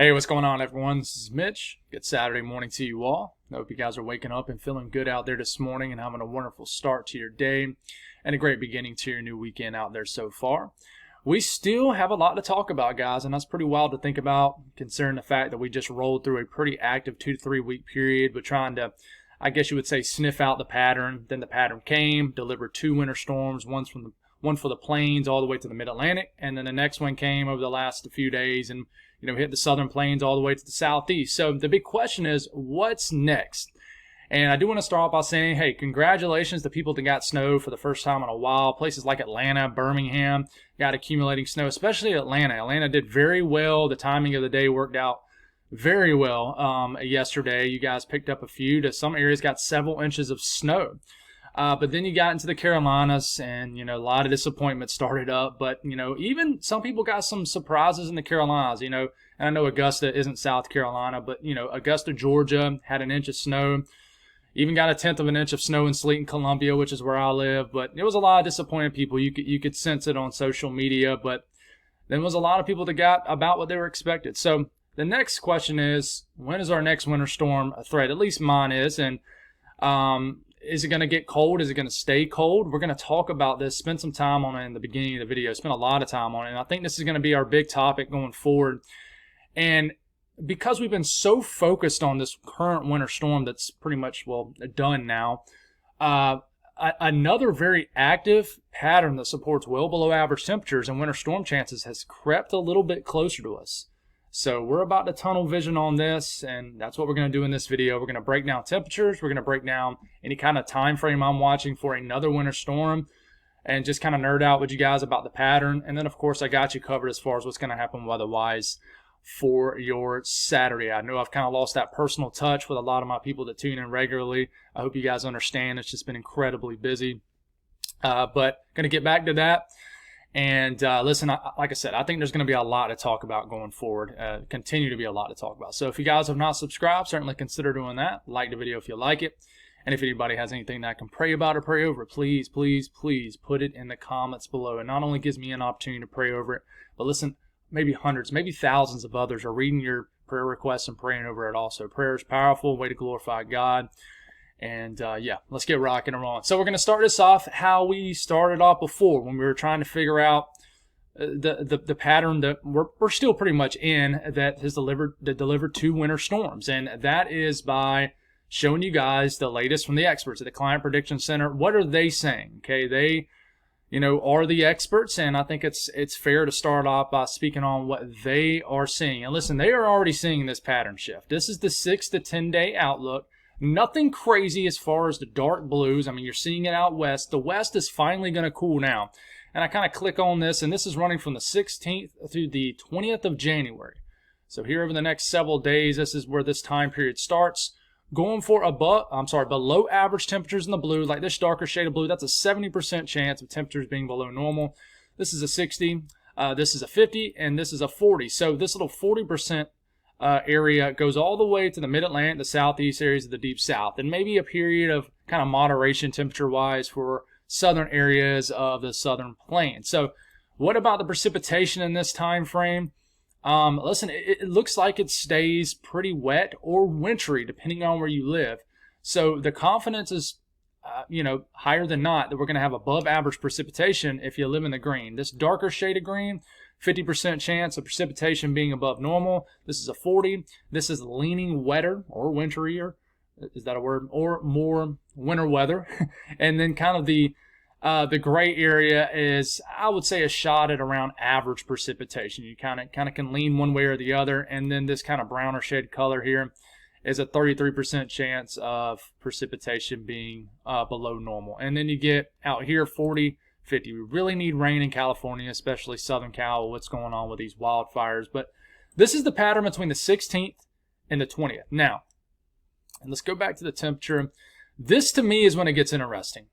Hey, what's going on, everyone? This is Mitch. Good Saturday morning to you all. I hope you guys are waking up and feeling good out there this morning and having a wonderful start to your day and a great beginning to your new weekend out there so far. We still have a lot to talk about, guys, and that's pretty wild to think about considering the fact that we just rolled through a pretty active 2 to 3 week period with trying to, I guess you would say, sniff out the pattern. Then the pattern came, delivered 2 winter storms, one for the plains all the way to the mid-Atlantic, and then the next one came over the last few days and hit the southern plains all the way to the southeast. So the big question is, what's next? And I do want to start off by saying, hey, congratulations to people that got snow for the first time in a while. Places like Atlanta, Birmingham got accumulating snow, especially Atlanta. Atlanta did very well. The timing of the day worked out very well yesterday. You guys picked up a few. Some areas got several inches of snow. But then you got into the Carolinas and, a lot of disappointment started up. But, even some people got some surprises in the Carolinas, and I know Augusta isn't South Carolina, but, Augusta, Georgia had an inch of snow. Even got a tenth of an inch of snow and sleet in Columbia, which is where I live. But there was a lot of disappointed people. You could sense it on social media. But there was a lot of people that got about what they were expected. So the next question is, when is our next winter storm a threat? At least mine is. And, is it going to get cold? Is it going to stay cold? We're going to talk about this, spend some time on it in the beginning of the video, spend a lot of time on it. And I think this is going to be our big topic going forward. And because we've been so focused on this current winter storm that's pretty much, done now, another very active pattern that supports well below average temperatures and winter storm chances has crept a little bit closer to us. So we're about to tunnel vision on this, and that's what we're going to do in this video. We're going to break down temperatures. We're going to break down any kind of time frame I'm watching for another winter storm and just kind of nerd out with you guys about the pattern. And then, of course, I got you covered as far as what's going to happen weather-wise for your Saturday. I know I've kind of lost that personal touch with a lot of my people that tune in regularly. I hope you guys understand. It's just been incredibly busy. But going to get back to that. And listen, like I said, I think there's going to be a lot to talk about going forward. Continue to be a lot to talk about. So if you guys have not subscribed, certainly consider doing that. Like the video if you like it. And if anybody has anything that I can pray about or pray over, please, please, please put it in the comments below. It not only gives me an opportunity to pray over it, but listen, maybe hundreds, maybe thousands of others are reading your prayer requests and praying over it also. Prayer is powerful, way to glorify God. And let's get rocking and rolling. So we're going to start this off how we started off before when we were trying to figure out the pattern that we're still pretty much in that has delivered 2 winter storms. And that is by showing you guys the latest from the experts at the Climate Prediction Center. What are they saying? Okay, they are the experts, and I think it's fair to start off by speaking on what they are seeing. And listen, they are already seeing this pattern shift. This is the 6 to 10 day outlook. Nothing crazy as far as the dark blues. I mean, you're seeing it out west. The west is finally going to cool now. And I kind of click on this, and this is running from the 16th through the 20th of January. So here over the next several days, this is where this time period starts. Going for below average temperatures in the blue, like this darker shade of blue, that's a 70% chance of temperatures being below normal. This is a 60, this is a 50, and this is a 40. So this little 40% area goes all the way to the mid-Atlantic, the southeast areas of the deep south, and maybe a period of kind of moderation temperature-wise for southern areas of the southern plains. So what about the precipitation in this time frame? Listen, it looks like it stays pretty wet or wintry depending on where you live. So the confidence is higher than not that we're going to have above average precipitation if you live in the green. This darker shade of green, 50% chance of precipitation being above normal. This is a 40. This is leaning wetter or winterier. Is that a word? Or more winter weather. And then kind of the gray area is, I would say, a shot at around average precipitation. You kind of can lean one way or the other. And then this kind of browner shade color here is a 33% chance of precipitation being below normal. And then you get out here 40, 50. We really need rain in California, especially Southern Cal, what's going on with these wildfires. But this is the pattern between the 16th and the 20th. Now, and let's go back to the temperature. This, to me, is when it gets interesting.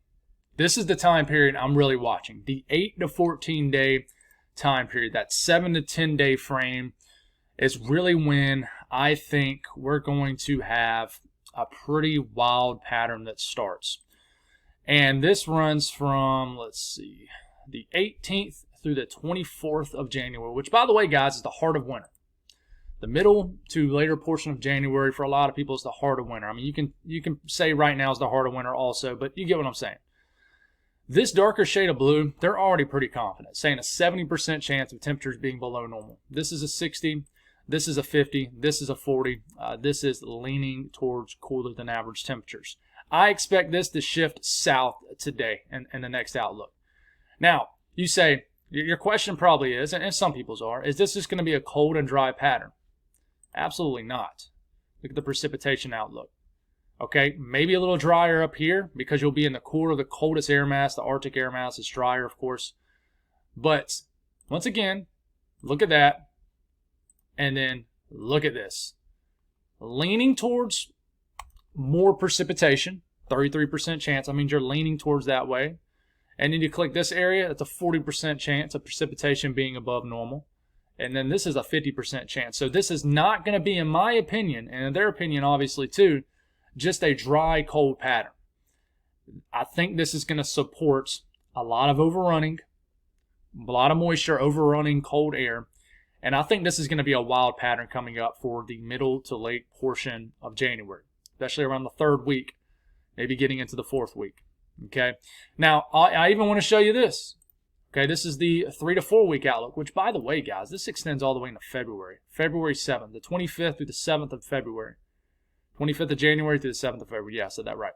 This is the time period I'm really watching. The 8 to 14 day time period, that 7 to 10 day frame is really when I think we're going to have a pretty wild pattern that starts. And this runs from, let's see, the 18th through the 24th of January, which, by the way, guys, is the heart of winter. The middle to later portion of January for a lot of people is the heart of winter. I mean, you can say right now is the heart of winter also, but you get what I'm saying. This darker shade of blue, they're already pretty confident, saying a 70% chance of temperatures being below normal. This is a 60, this is a 50, this is a 40. This is leaning towards cooler than average temperatures. I expect this to shift south today in the next outlook. Now, you say, your question probably is, and some people's are, is this just going to be a cold and dry pattern? Absolutely not. Look at the precipitation outlook. Okay, maybe a little drier up here because you'll be in the core of the coldest air mass. The Arctic air mass is drier, of course. But once again, look at that. And then look at this. Leaning towards more precipitation, 33% chance. That means you're leaning towards that way. And then you click this area, it's a 40% chance of precipitation being above normal. And then this is a 50% chance. So this is not going to be, in my opinion, and in their opinion obviously too, just a dry, cold pattern. I think this is going to support a lot of overrunning, a lot of moisture, overrunning cold air. And I think this is going to be a wild pattern coming up for the middle to late portion of January, especially around the 3rd week, maybe getting into the 4th week. Okay. Now, I even want to show you this. Okay, this is the 3 to 4 week outlook, which, by the way, guys, this extends all the way into February. February 7th, the 25th through the 7th of February. 25th of January through the 7th of February. Yeah, I said that right.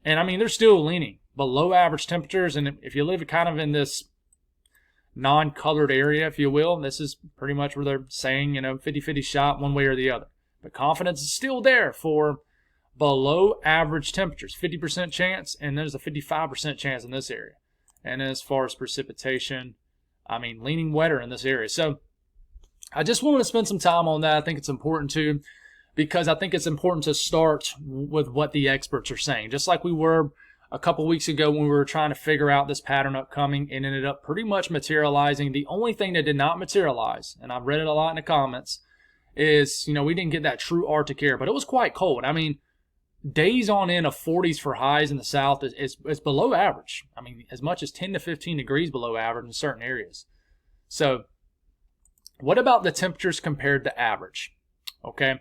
And, I mean, they're still leaning below average temperatures. And if you live kind of in this non-colored area, if you will, this is pretty much where they're saying, 50-50 shot one way or the other. But confidence is still there for below average temperatures. 50% chance, and there's a 55% chance in this area. And as far as precipitation, I mean, leaning wetter in this area. So I just wanted to spend some time on that. I think it's important too, because I think it's important to start with what the experts are saying. Just like we were a couple weeks ago when we were trying to figure out this pattern upcoming, and ended up pretty much materializing. The only thing that did not materialize, and I've read it a lot in the comments, is, we didn't get that true Arctic air, but it was quite cold. I mean, days on end of 40s for highs in the south is below average. I mean, as much as 10 to 15 degrees below average in certain areas. So what about the temperatures compared to average? Okay.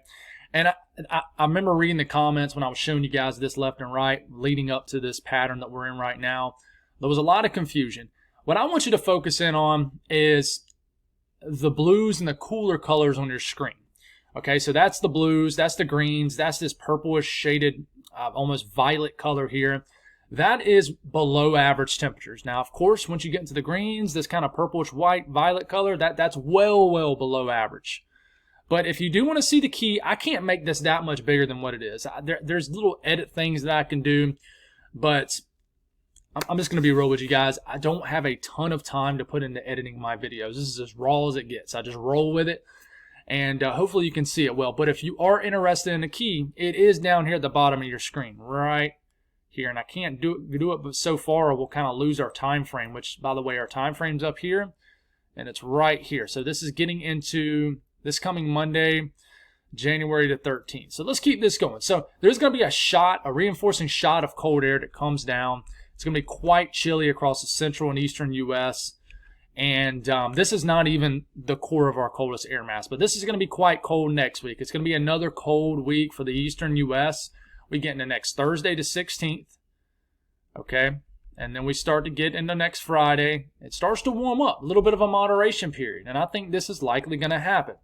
And I remember reading the comments when I was showing you guys this left and right leading up to this pattern that we're in right now. There was a lot of confusion. What I want you to focus in on is the blues and the cooler colors on your screen. Okay, so that's the blues, that's the greens, that's this purplish shaded, almost violet color here. That is below average temperatures. Now, of course, once you get into the greens, this kind of purplish white violet color, that's well below average. But if you do want to see the key, I can't make this that much bigger than what it is. There's little edit things that I can do, but I'm just going to be real with you guys. I don't have a ton of time to put into editing my videos. This is as raw as it gets. I just roll with it. And hopefully you can see it well. But if you are interested in the key, it is down here at the bottom of your screen, right here. And I can't do it but so far, or we'll kind of lose our time frame, which, by the way, our time frame's up here, and it's right here. So this is getting into this coming Monday, January the 13th. So let's keep this going. So there's going to be a reinforcing shot of cold air that comes down. It's going to be quite chilly across the central and eastern U.S., and this is not even the core of our coldest air mass, but this is going to be quite cold next week. It's going to be another cold week for the eastern U.S. We get into next Thursday the 16th, okay? And then we start to get into next Friday. It starts to warm up, a little bit of a moderation period, and I think this is likely going to happen.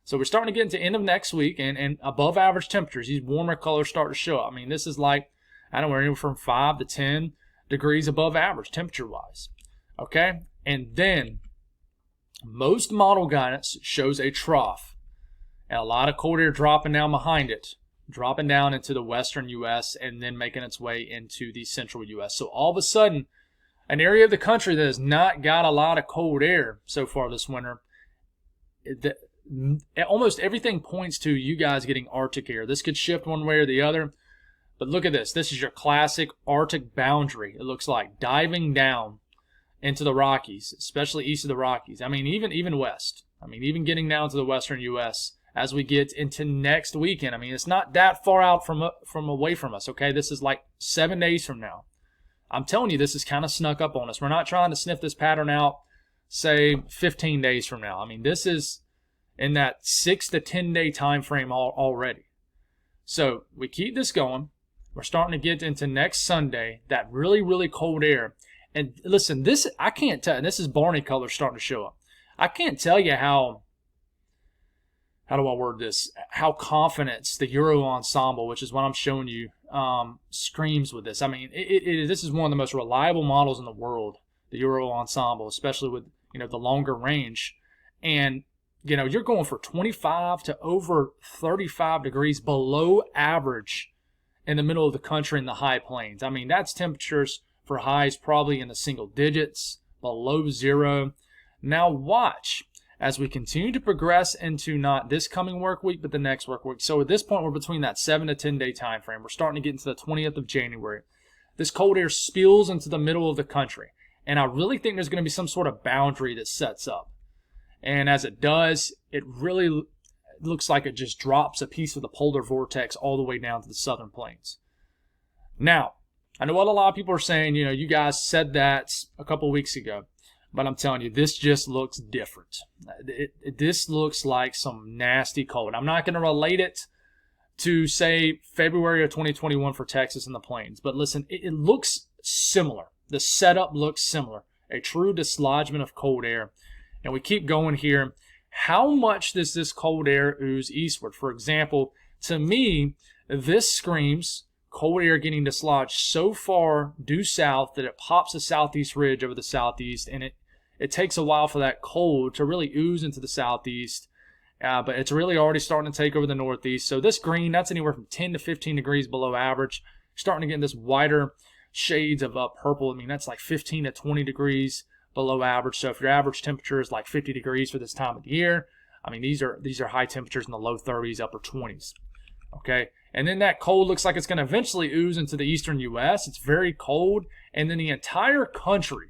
So we're starting to get into end of next week, and above average temperatures, these warmer colors start to show up. I mean, this is like, I don't know, anywhere from 5 to 10 degrees above average temperature-wise, okay? And then most model guidance shows a trough and a lot of cold air dropping down behind it, dropping down into the western U.S. and then making its way into the central U.S. So all of a sudden, an area of the country that has not got a lot of cold air so far this winter, almost everything points to you guys getting Arctic air. This could shift one way or the other. But look at this. This is your classic Arctic boundary. It looks like diving down into the Rockies, especially east of the Rockies. I mean, even west. I mean, even getting down to the western U.S. as we get into next weekend. I mean, it's not that far out from away from us, okay? This is like 7 days from now. I'm telling you, this is kind of snuck up on us. We're not trying to sniff this pattern out, say, 15 days from now. I mean, this is, in that 6 to 10 day time frame already. So we keep this going. We're starting to get into next Sunday, that really, really cold air. And listen, this, I can't tell, this is Barney color starting to show up. I can't tell you how do I word this, how confidence the Euro ensemble, which is what I'm showing you, screams with this. I mean, this is one of the most reliable models in the world, the Euro ensemble, especially with, the longer range. And, you're going for 25 to over 35 degrees below average in the middle of the country in the high plains. I mean, that's temperatures for highs probably in the single digits, below zero. Now watch as we continue to progress into not this coming work week, but the next work week. So at this point, we're between that 7 to 10 day time frame. We're starting to get into the 20th of January. This cold air spills into the middle of the country. And I really think there's going to be some sort of boundary that sets up. And as it does, it really looks like it just drops a piece of the polar vortex all the way down to the southern plains. Now, I know what a lot of people are saying, you guys said that a couple weeks ago, but I'm telling you, this just looks different. This looks like some nasty cold. I'm not going to relate it to, say, February of 2021 for Texas and the plains, but listen, it looks similar. The setup looks similar. A true dislodgement of cold air. And we keep going here. How much does this cold air ooze eastward? For example, to me, this screams cold air getting dislodged so far due south that it pops a southeast ridge over the southeast, and it takes a while for that cold to really ooze into the southeast, but it's really already starting to take over the northeast. So this green, that's anywhere from 10 to 15 degrees below average. Starting to get in this wider shades of purple. I mean, that's like 15 to 20 degrees below average. So if your average temperature is like 50 degrees for this time of the year, I mean, these are high temperatures in the low 30s, upper 20s. Okay, and then that cold looks like it's going to eventually ooze into the eastern U.S. It's very cold, and then the entire country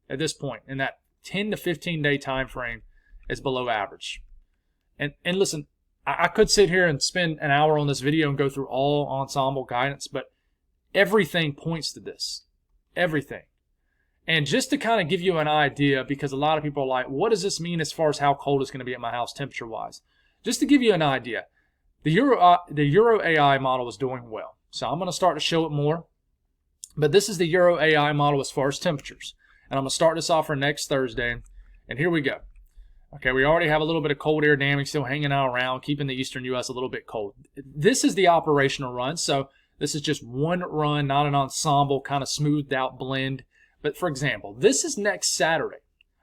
at this point in that 10 to 15 day time frame is below average. And listen, I could sit here and spend an hour on this video and go through all ensemble guidance, but everything points to this. Everything. And just to kind of give you an idea, because a lot of people are like, what does this mean as far as how cold it's going to be at my house temperature-wise? Just to give you an idea, the Euro AI model is doing well. So I'm going to start to show it more. But this is the Euro AI model as far as temperatures. And I'm going to start this off for next Thursday. And here we go. Okay, we already have a little bit of cold air damage still hanging out around, keeping the eastern U.S. a little bit cold. This is the operational run. So this is just one run, not an ensemble, kind of smoothed out blend. But for example, this is next Saturday.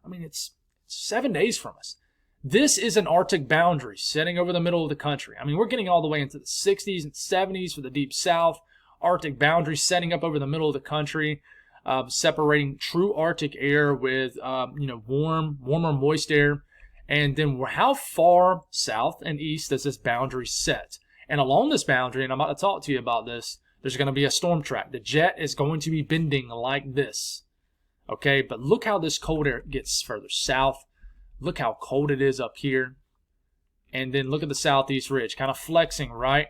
I mean, it's 7 days from us. This is an Arctic boundary setting over the middle of the country. I mean, we're getting all the way into the 60s and 70s for the deep south. Arctic boundary setting up over the middle of the country, separating true Arctic air with, warmer, moist air. And then how far south and east does this boundary set? And along this boundary, and I'm about to talk to you about this, there's going to be a storm track. The jet is going to be bending like this. Okay, but look how this cold air gets further south. Look how cold it is up here. And then look at the southeast ridge, kind of flexing, right?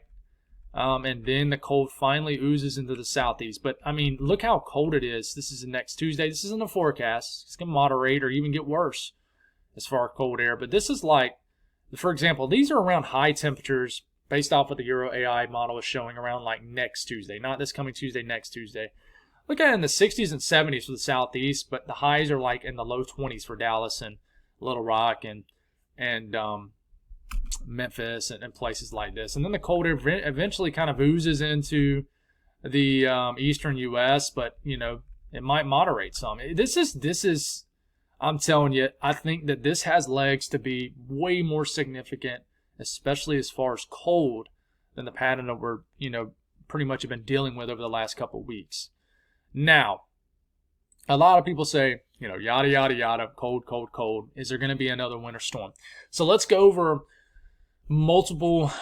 And then the cold finally oozes into the southeast. But, I mean, look how cold it is. This is next Tuesday. This isn't a forecast. It's going to moderate or even get worse as far as cold air. But this is like, for example, these are around high temperatures based off what the Euro AI model is showing around like next Tuesday. Not this coming Tuesday, next Tuesday. Look at it in the 60s and 70s for the southeast, but the highs are like in the low 20s for Dallas and Little Rock and Memphis and places like this. And then the cold air eventually kind of oozes into the eastern U.S., but, it might moderate some. This is, I'm telling you, I think that this has legs to be way more significant, especially as far as cold, than the pattern that we're, pretty much have been dealing with over the last couple of weeks. Now, a lot of people say, yada, yada, yada, cold, cold, cold. Is there going to be another winter storm? So let's go over multiple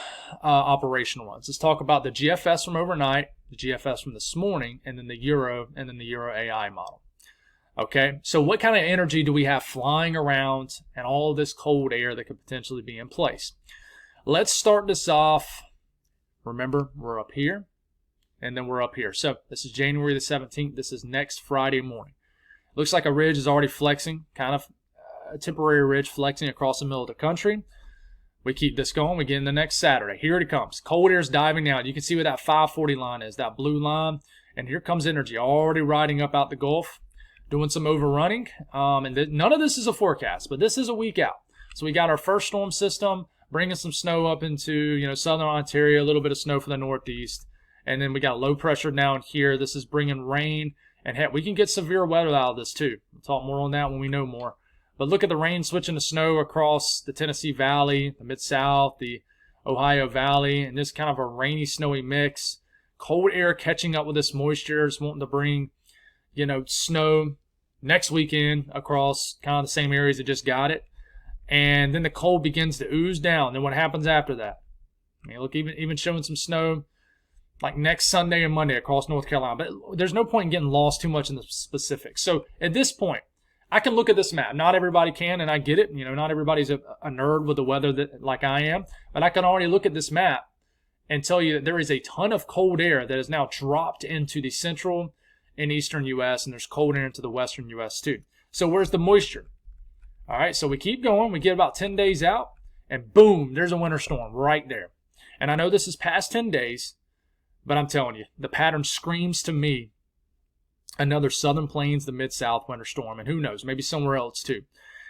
operational ones. Let's talk about the GFS from overnight, the GFS from this morning, and then the Euro AI model. Okay, so what kind of energy do we have flying around and all this cold air that could potentially be in place? Let's start this off. Remember, we're up here, and then we're up here. So this is January the 17th. This is next Friday morning. Looks like a ridge is already flexing, kind of a temporary ridge flexing across the middle of the country. We keep this going. We get in the next Saturday. Here it comes. Cold air is diving down. You can see where that 540 line is, that blue line. And here comes energy already riding up out the Gulf, doing some overrunning. None of this is a forecast, but this is a week out. So we got our first storm system bringing some snow up into, southern Ontario, a little bit of snow for the Northeast. And then we got low pressure down here. This is bringing rain. And heck, we can get severe weather out of this too. We'll talk more on that when we know more. But look at the rain switching to snow across the Tennessee Valley, the Mid-South, the Ohio Valley, and this kind of a rainy, snowy mix. Cold air catching up with this moisture. It's wanting to bring, snow next weekend across kind of the same areas that just got it. And then the cold begins to ooze down. Then what happens after that? Look, even showing some snow like next Sunday and Monday across North Carolina. But there's no point in getting lost too much in the specifics. So at this point, I can look at this map. Not everybody can, and I get it. Not everybody's a nerd with the weather like I am. But I can already look at this map and tell you that there is a ton of cold air that has now dropped into the central and eastern U.S., and there's cold air into the western U.S. too. So where's the moisture? All right, so we keep going. We get about 10 days out, and boom, there's a winter storm right there. And I know this is past 10 days, but I'm telling you, the pattern screams to me another Southern Plains, the Mid-South winter storm, and who knows, maybe somewhere else too.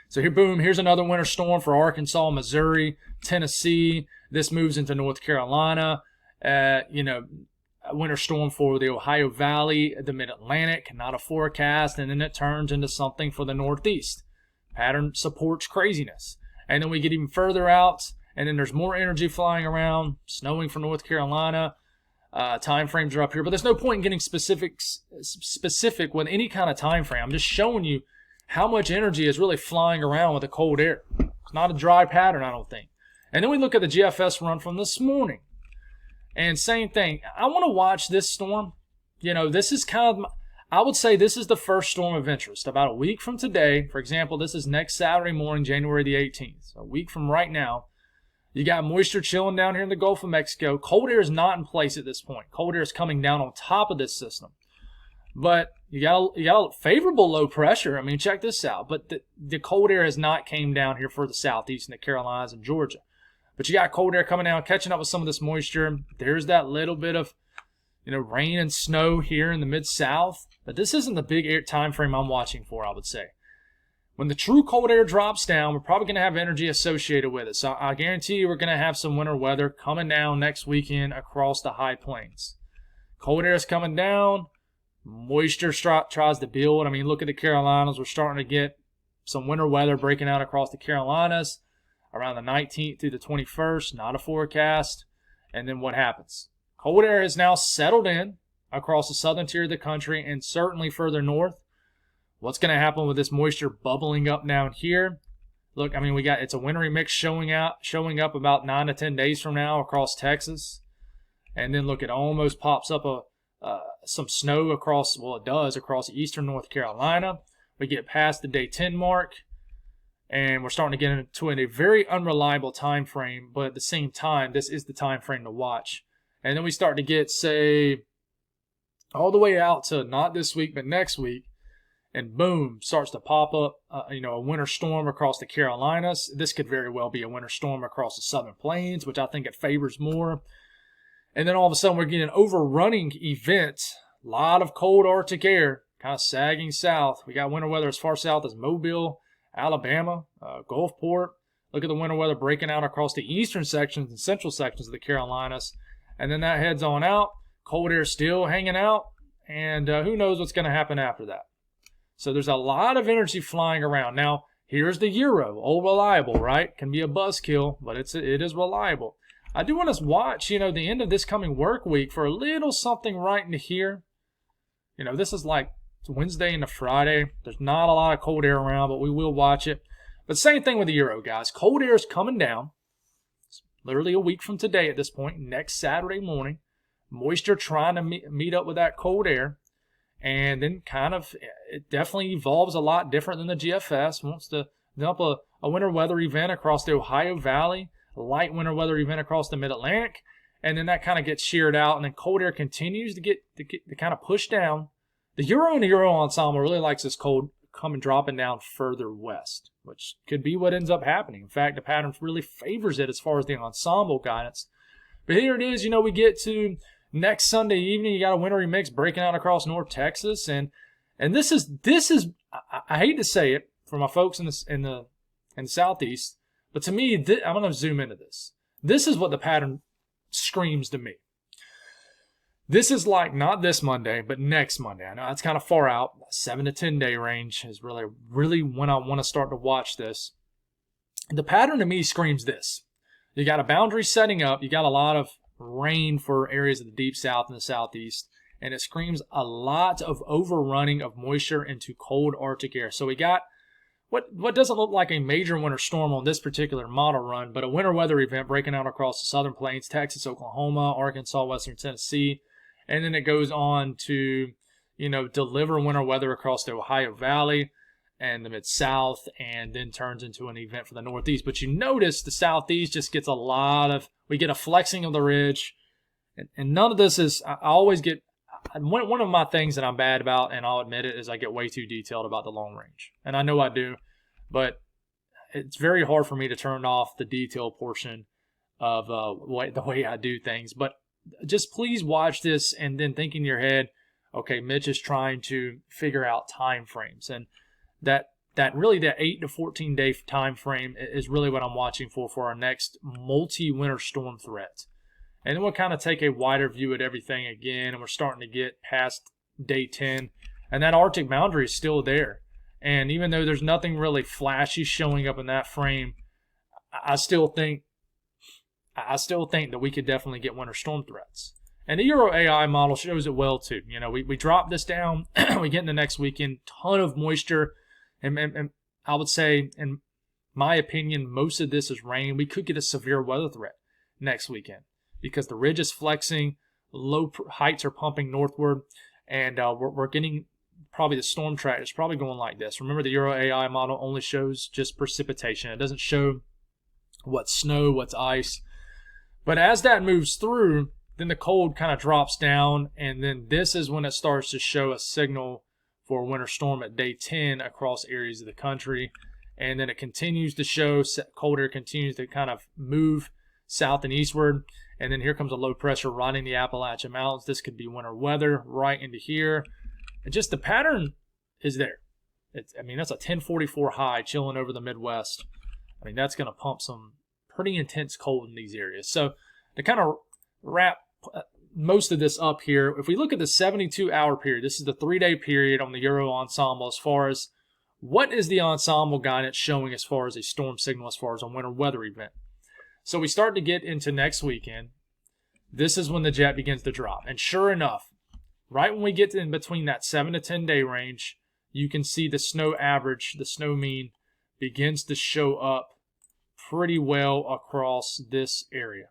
So here, boom, here's another winter storm for Arkansas, Missouri, Tennessee. This moves into North Carolina. A winter storm for the Ohio Valley, the Mid-Atlantic, not a forecast, and then it turns into something for the Northeast. Pattern supports craziness. And then we get even further out, and then there's more energy flying around, snowing for North Carolina. Time frames are up here, but there's no point in getting specific with any kind of time frame. I'm just showing you how much energy is really flying around with the cold air. It's not a dry pattern, I don't think. And then we look at the GFS run from this morning, and same thing. I want to watch this storm. This is I would say this is the first storm of interest. About a week from today, for example, this is next Saturday morning, January the 18th. So a week from right now. You got moisture chilling down here in the Gulf of Mexico. Cold air is not in place at this point. Cold air is coming down on top of this system. But you got a favorable low pressure. Check this out. But the cold air has not came down here for the Southeast and the Carolinas and Georgia. But you got cold air coming down, catching up with some of this moisture. There's that little bit of, rain and snow here in the Mid-South. But this isn't the big air time frame I'm watching for, I would say. When the true cold air drops down, we're probably going to have energy associated with it. So I guarantee you we're going to have some winter weather coming down next weekend across the high plains. Cold air is coming down. Moisture tries to build. Look at the Carolinas. We're starting to get some winter weather breaking out across the Carolinas around the 19th through the 21st. Not a forecast. And then what happens? Cold air has now settled in across the southern tier of the country and certainly further north. What's going to happen with this moisture bubbling up down here? Look, it's a wintry mix showing up about 9 to 10 days from now across Texas. And then look, it almost pops up some snow across eastern North Carolina. We get past the day 10 mark, and we're starting to get into a very unreliable time frame, but at the same time, this is the time frame to watch. And then we start to get, say, all the way out to not this week, but next week. And boom, starts to pop up, a winter storm across the Carolinas. This could very well be a winter storm across the Southern Plains, which I think it favors more. And then all of a sudden, we're getting an overrunning event. A lot of cold Arctic air kind of sagging south. We got winter weather as far south as Mobile, Alabama, Gulfport. Look at the winter weather breaking out across the eastern sections and central sections of the Carolinas. And then that heads on out. Cold air still hanging out. And who knows what's going to happen after that. So there's a lot of energy flying around. Now, here's the Euro. Old reliable, right? Can be a buzzkill, but it is reliable. I do want to watch, the end of this coming work week for a little something right into here. This is like Wednesday into Friday. There's not a lot of cold air around, but we will watch it. But same thing with the Euro, guys. Cold air is coming down. It's literally a week from today at this point, next Saturday morning. Moisture trying to meet up with that cold air. And then it definitely evolves a lot different than the GFS. Wants to dump a winter weather event across the Ohio Valley, a light winter weather event across the Mid-Atlantic, and then that kind of gets sheared out, and then cold air continues to kind of push down. The Euro and the Euro ensemble really likes this cold coming dropping down further west, which could be what ends up happening. In fact, the pattern really favors it as far as the ensemble guidance. But here it is, we get to next Sunday evening. You got a wintry mix breaking out across North Texas, and this is I hate to say it for my folks in the Southeast, but to me, I'm going to zoom into this. This is what the pattern screams to me. This is like not this Monday, but next Monday. I know that's kind of far out. 7 to 10 day range is really when I want to start to watch this. The pattern to me screams this. You got a boundary setting up. You got a lot of rain for areas of the deep south and the southeast. And it screams a lot of overrunning of moisture into cold Arctic air. So we got what doesn't look like a major winter storm on this particular model run, but a winter weather event breaking out across the southern plains, Texas, Oklahoma, Arkansas, western Tennessee. And then it goes on to, deliver winter weather across the Ohio Valley and the Mid-South, and then turns into an event for the Northeast. But you notice the Southeast just gets we get a flexing of the ridge. And none of this is, I always get, one of my things that I'm bad about, and I'll admit it, is I get way too detailed about the long range. And I know I do, but it's very hard for me to turn off the detail portion of the way I do things. But just please watch this and then think in your head, okay, Mitch is trying to figure out time frames, and that 8 to 14 day time frame is really what I'm watching for our next multi-winter storm threat. And then we'll kind of take a wider view at everything again, and we're starting to get past day 10, and that Arctic boundary is still there. And even though there's nothing really flashy showing up in that frame, I still think that we could definitely get winter storm threats. And the Euro AI model shows it well too. We drop this down, we get into next weekend, ton of moisture, and I would say, in my opinion, most of this is rain. We could get a severe weather threat next weekend because the ridge is flexing, low heights are pumping northward, and we're getting probably the storm track is probably going like this. Remember, the Euro AI model only shows just precipitation. It doesn't show what's snow, what's ice. But as that moves through, then the cold kind of drops down, and then this is when it starts to show a signal for a winter storm at day 10 across areas of the country. And then it continues to show, cold air continues to kind of move south and eastward. And then here comes a low pressure riding the Appalachian Mountains. This could be winter weather right into here. And just the pattern is there. That's a 1044 high chilling over the Midwest. That's going to pump some pretty intense cold in these areas. So to kind of wrap most of this up here, if we look at the 72-hour period, this is the 3-day period on the Euro ensemble as far as what is the ensemble guidance showing as far as a storm signal, as far as a winter weather event. So we start to get into next weekend. This is when the jet begins to drop. And sure enough, right when we get in between that 7 to 10 day range, you can see the snow average, the snow mean, begins to show up pretty well across this area.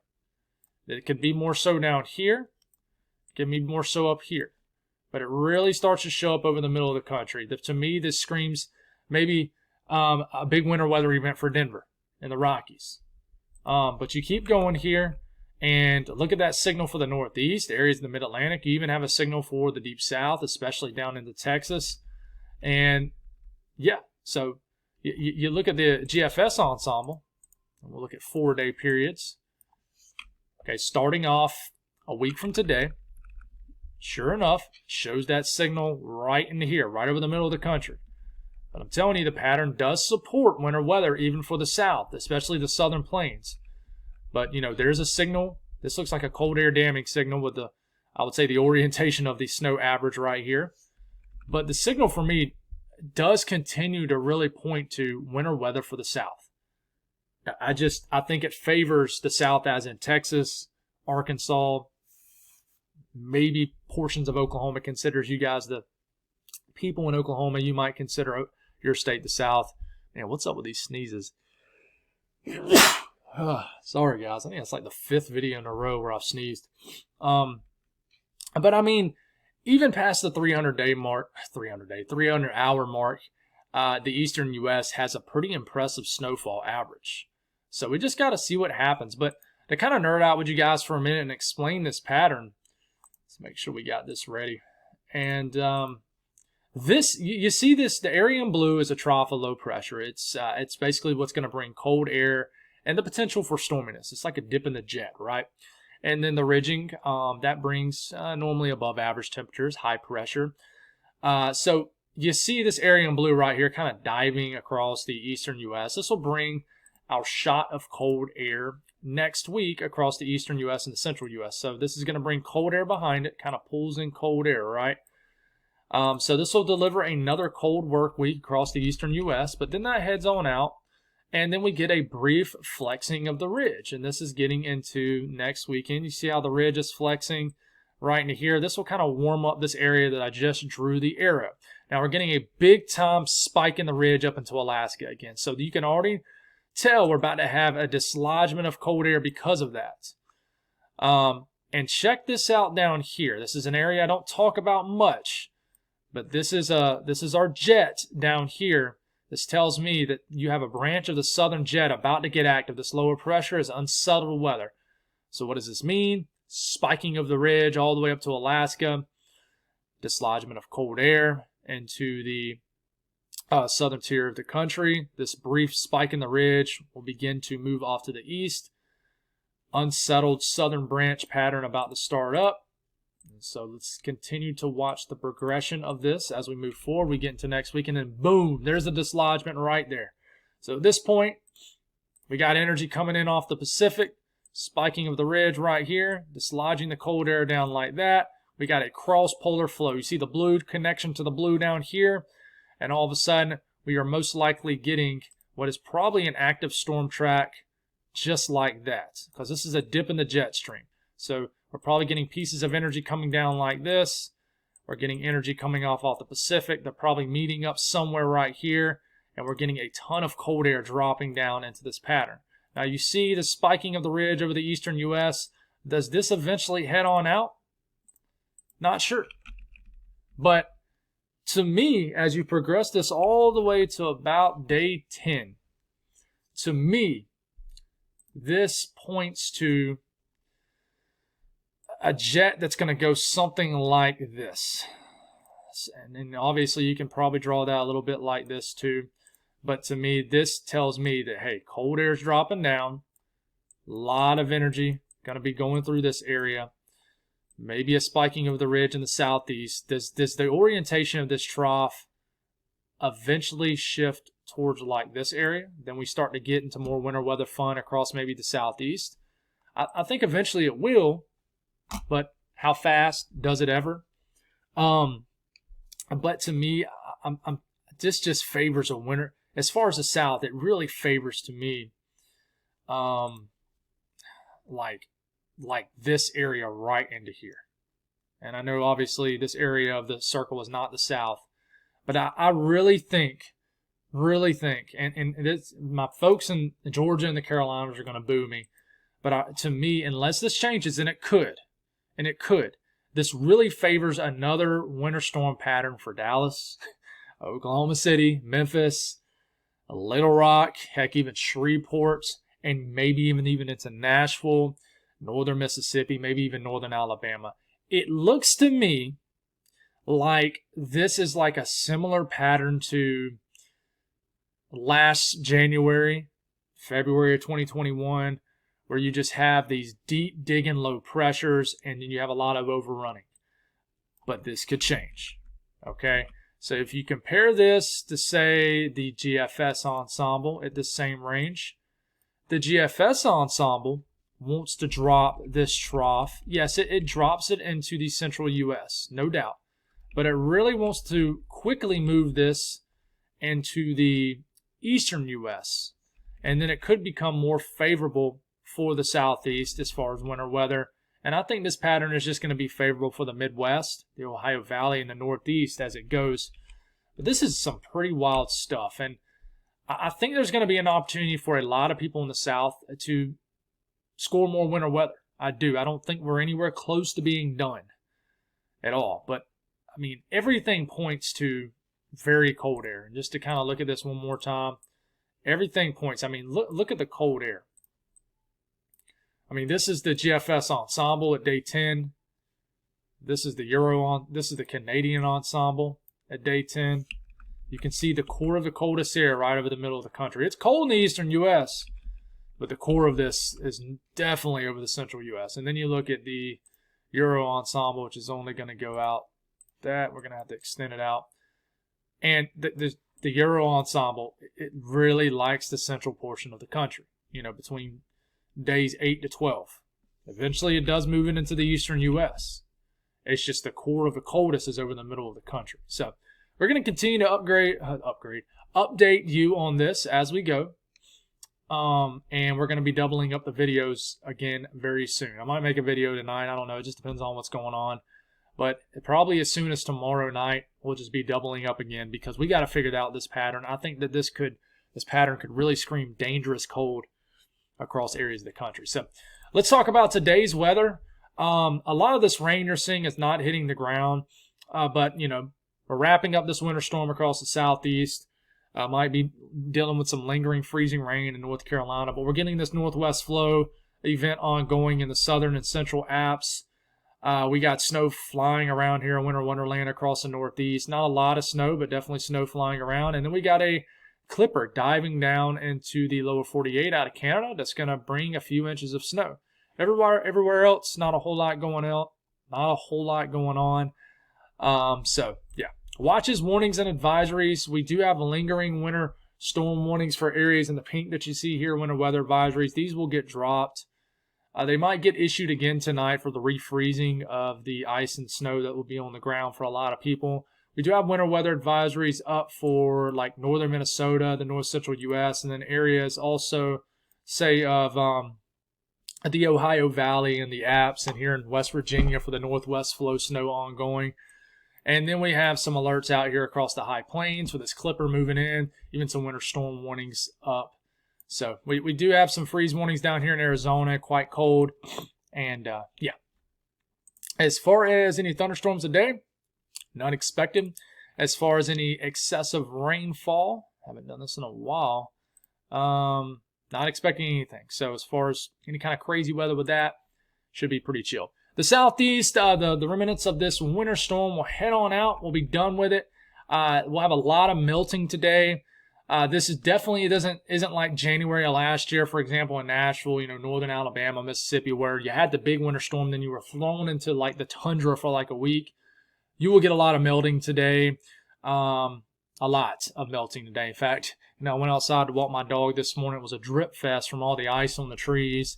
It could be more so down here. It can be more so up here. But it really starts to show up over the middle of the country. To me, this screams maybe a big winter weather event for Denver and the Rockies. But you keep going here, and look at that signal for the Northeast, areas in the Mid-Atlantic. You even have a signal for the Deep South, especially down into Texas. And, yeah, so you look at the GFS ensemble, and we'll look at 4-day periods. Okay, starting off a week from today, sure enough, shows that signal right into here, right over the middle of the country. But I'm telling you, the pattern does support winter weather even for the south, especially the southern plains. But, there's a signal. This looks like a cold air damming signal with I would say the orientation of the snow average right here. But the signal for me does continue to really point to winter weather for the south. I think it favors the south, as in Texas, Arkansas, maybe portions of Oklahoma. Considers you guys the people in Oklahoma. You might consider your state the south. Man, what's up with these sneezes? Sorry, guys. I think it's like the 5th video in a row where I've sneezed. But even past the 300-hour mark, the eastern U.S. has a pretty impressive snowfall average. So we just got to see what happens. But to kind of nerd out with you guys for a minute and explain this pattern, let's make sure we got this ready. And This, you see this, the area in blue is a trough of low pressure. It's basically what's going to bring cold air and the potential for storminess. It's like a dip in the jet, right? And then the ridging, that brings normally above average temperatures, high pressure. So you see this area in blue right here kind of diving across the eastern U.S. This will bring our shot of cold air next week across the eastern U.S. and the central U.S. So this is going to bring cold air behind it, kind of pulls in cold air, right? So this will deliver another cold work week across the eastern U.S., but then that heads on out, and then we get a brief flexing of the ridge, and this is getting into next weekend. You see how the ridge is flexing right into here. This will kind of warm up this area that I just drew the arrow. Now we're getting a big time spike in the ridge up into Alaska again, so you can already tell we're about to have a dislodgement of cold air because of that. And check this out down here. This is an area I don't talk about much, but this is our jet down here. This tells me that you have a branch of the southern jet about to get active. This lower pressure is unsettled weather. So what does this mean? Spiking of the ridge all the way up to Alaska, dislodgement of cold air into the southern tier of the country. This brief spike in the ridge will begin to move off to the east. Unsettled southern branch pattern about to start up. So let's continue to watch the progression of this as we move forward. We get into next week, and then boom, there's a dislodgement right there. So at this point, we got energy coming in off the Pacific, spiking of the ridge right here, dislodging the cold air down like that. We got a cross-polar flow. You see the blue connection to the blue down here, and all of a sudden, we are most likely getting what is probably an active storm track just like that, because this is a dip in the jet stream. So we're probably getting pieces of energy coming down like this. We're getting energy coming off the Pacific. They're probably meeting up somewhere right here, and we're getting a ton of cold air dropping down into this pattern. Now you see the spiking of the ridge over the eastern U.S. Does this eventually head on out? Not sure. But to me, as you progress this all the way to about day 10, to me, this points to a jet that's going to go something like this. And then obviously you can probably draw that a little bit like this too. But to me, this tells me that, hey, cold air is dropping down. A lot of energy going to be going through this area. Maybe a spiking of the ridge in the southeast. Does the orientation of this trough eventually shift towards like this area? Then we start to get into more winter weather fun across maybe the southeast. I think eventually it will. But how fast? Does it ever? But to me, this just favors a winter. As far as the South, it really favors to me, like this area right into here. And I know obviously this area of the circle is not the South, but I really think, and it's, my folks in Georgia and the Carolinas are going to boo me, but to me, unless this changes, and it could. This really favors another winter storm pattern for Dallas, Oklahoma City, Memphis, Little Rock, heck, even Shreveport, and maybe even into Nashville, northern Mississippi, maybe even northern Alabama. It looks to me like this is like a similar pattern to last January, February of 2021, where you just have these deep digging low pressures and then you have a lot of overrunning. But this could change, okay? So if you compare this to, say, the GFS ensemble at the same range, the GFS ensemble wants to drop this trough. Yes, it drops it into the central U.S., no doubt. But it really wants to quickly move this into the eastern U.S., and then it could become more favorable for the southeast as far as winter weather. And I think this pattern is just going to be favorable for the Midwest, the Ohio Valley, and the Northeast as it goes. But this is some pretty wild stuff. And I think there's going to be an opportunity for a lot of people in the South to score more winter weather. I do. I don't think we're anywhere close to being done at all. But, I mean, everything points to very cold air. And just to kind of look at this one more time, everything points. I mean, look at the cold air. I mean, this is the GFS ensemble at day 10. This is the Canadian ensemble. at day 10. You can see the core of the coldest air right over the middle of the country. It's cold in the eastern U.S., but the core of this is definitely over the central U.S. And then you look at the Euro ensemble, which is only going to go out that. We're going to have to extend it out. And the Euro ensemble, it really likes the central portion of the country, you know, between days 8 to 12. Eventually, it does move into the eastern U.S. It's just the core of the coldest is over the middle of the country. So we're going to continue to update you on this as we go. And we're going to be doubling up the videos again very soon. I might make a video tonight. I don't know. It just depends on what's going on. But probably as soon as tomorrow night, we'll just be doubling up again because we got to figure out this pattern. I think that this pattern could really scream dangerous cold across areas of the country. So let's talk about today's weather. A lot of this rain you're seeing is not hitting the ground, but you know, we're wrapping up this winter storm across the southeast. Might be dealing with some lingering freezing rain in North Carolina, but we're getting this northwest flow event ongoing in the southern and central Alps. We got snow flying around here in winter wonderland across the northeast. Not a lot of snow, but definitely snow flying around. And then we got a clipper diving down into the lower 48 out of Canada that's going to bring a few inches of snow. Everywhere else, not a whole lot going on. So yeah, watches, warnings, and advisories. We do have lingering winter storm warnings for areas in the pink that you see here, winter weather advisories. These will get dropped. They might get issued again tonight for the refreezing of the ice and snow that will be on the ground for a lot of people. We do have winter weather advisories up for like northern Minnesota, the north central U.S., and then areas also, say, of the Ohio Valley and the Alps, and here in West Virginia for the northwest flow snow ongoing. And then we have some alerts out here across the high plains with this clipper moving in, even some winter storm warnings up. So we do have some freeze warnings down here in Arizona, quite cold. And yeah, as far as any thunderstorms today, not expected. As far as any excessive rainfall, haven't done this in a while, not expecting anything. So as far as any kind of crazy weather with that, should be pretty chill. The southeast, the remnants of this winter storm will head on out. We'll be done with it. We'll have a lot of melting today. This is definitely isn't like January of last year, for example, in Nashville, you know, northern Alabama, Mississippi, where you had the big winter storm, then you were thrown into like the tundra for like a week. You will get a lot of melting today. A lot of melting today. In fact, you know, I went outside to walk my dog this morning. It was a drip fest from all the ice on the trees,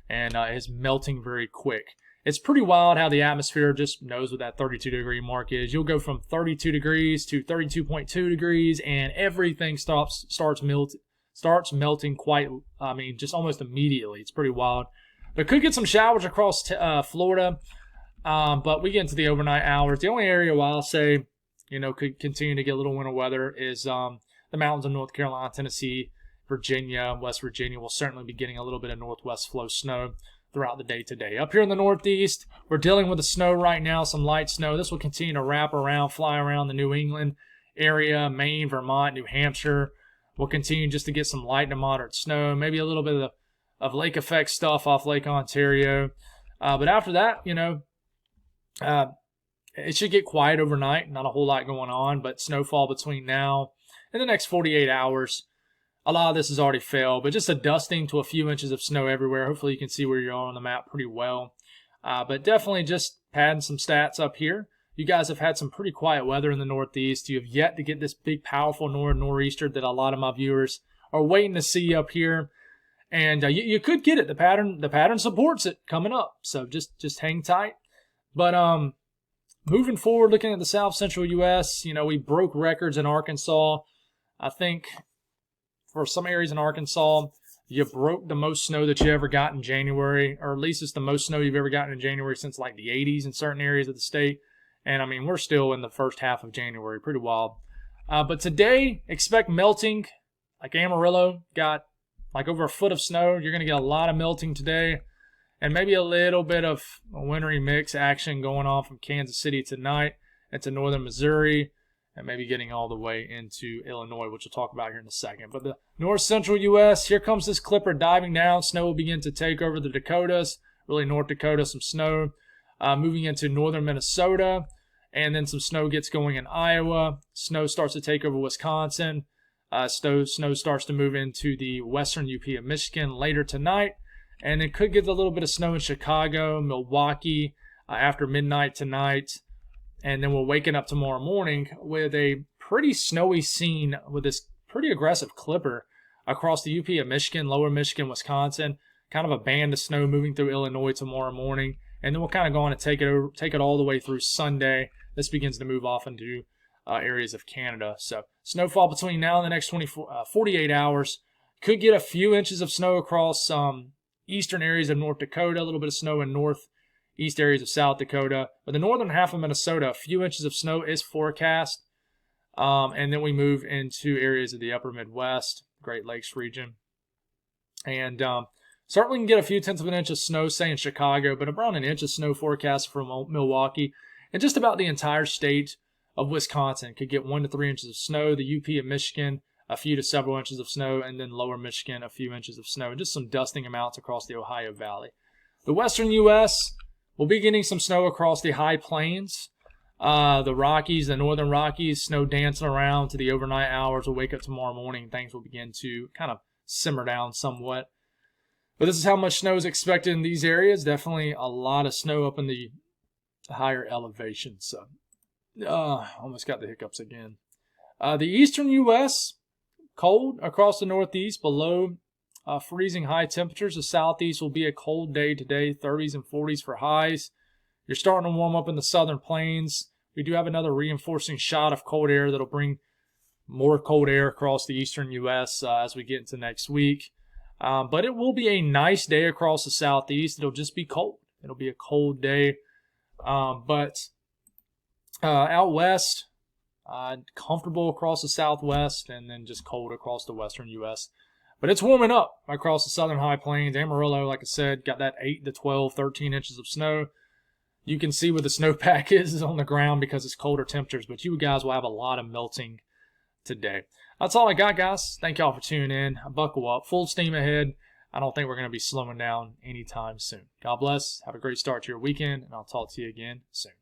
and it's melting very quick. It's pretty wild how the atmosphere just knows what that 32-degree mark is. You'll go from 32 degrees to 32.2 degrees, and everything starts melting quite, just almost immediately. It's pretty wild. But could get some showers across Florida, but we get into the overnight hours. The only area where I'll say, you know, could continue to get a little winter weather is the mountains of North Carolina, Tennessee, Virginia, West Virginia will certainly be getting a little bit of northwest flow snow throughout the day today. Up here in the northeast, we're dealing with the snow right now, some light snow. This will continue to wrap around, fly around the New England area, Maine, Vermont, New Hampshire. We'll continue just to get some light to moderate snow, maybe a little bit of lake effect stuff off Lake Ontario. But after that, you know, it should get quiet overnight. Not a whole lot going on, but snowfall between now and the next 48 hours. A lot of this has already fell, but just a dusting to a few inches of snow everywhere. Hopefully you can see where you are on the map pretty well. But definitely just padding some stats up here. You guys have had some pretty quiet weather in the northeast. You have yet to get this big, powerful nor'easter that a lot of my viewers are waiting to see up here. And you could get it. The pattern supports it coming up. So just hang tight. But moving forward, looking at the south central U.S., you know, we broke records in Arkansas. I think for some areas in Arkansas, you broke the most snow that you ever got in January, or at least it's the most snow you've ever gotten in January since like the 80s in certain areas of the state. And I mean, we're still in the first half of January, pretty wild. But today, expect melting. Like Amarillo got like over a foot of snow. You're going to get a lot of melting today, and maybe a little bit of a wintry mix action going on from Kansas City tonight into northern Missouri, and maybe getting all the way into Illinois, which we'll talk about here in a second. But the north central U.S., here comes this clipper diving down. Snow will begin to take over the Dakotas, really North Dakota, some snow. Moving into northern Minnesota And then some snow gets going in Iowa. Snow starts to take over Wisconsin. Snow starts to move into the western UP of Michigan later tonight. And it could get a little bit of snow in Chicago, Milwaukee after midnight tonight. And then we're waking up tomorrow morning with a pretty snowy scene with this pretty aggressive clipper across the UP of Michigan, lower Michigan, Wisconsin. Kind of a band of snow moving through Illinois tomorrow morning. And then we'll kind of go on and take it all the way through Sunday. This begins to move off into areas of Canada. So snowfall between now and the next 48 hours. Could get a few inches of snow across eastern areas of North Dakota, a little bit of snow in northeast areas of South Dakota. But the northern half of Minnesota, a few inches of snow is forecast. And then we move into areas of the upper Midwest, Great Lakes region. And certainly can get a few tenths of an inch of snow, say in Chicago, but around an inch of snow forecast from Milwaukee. And just about the entire state of Wisconsin could get 1 to 3 inches of snow. The UP of Michigan, a few to several inches of snow. And then lower Michigan, a few inches of snow. And just some dusting amounts across the Ohio Valley. The western U.S. will be getting some snow across the high plains. The Rockies, the northern Rockies, snow dancing around to the overnight hours. We'll wake up tomorrow morning. Things will begin to kind of simmer down somewhat. But this is how much snow is expected in these areas. Definitely a lot of snow up in the higher elevations. So, almost got the hiccups again. The eastern U.S., cold across the northeast, below freezing high temperatures. The southeast will be a cold day today, 30s and 40s for highs. You're starting to warm up in the southern plains. We do have another reinforcing shot of cold air that'll bring more cold air across the eastern U.S. As we get into next week. But it will be a nice day across the southeast. It'll just be cold. It'll be a cold day. But out west, comfortable across the southwest, and then just cold across the western U.S. But it's warming up across the southern high plains. Amarillo, like I said, got that 8 to 12, 13 inches of snow. You can see where the snowpack is on the ground because it's colder temperatures, but you guys will have a lot of melting today. That's all I got, guys. Thank y'all for tuning in. Buckle up. Full steam ahead. I don't think we're going to be slowing down anytime soon. God bless. Have a great start to your weekend, and I'll talk to you again soon.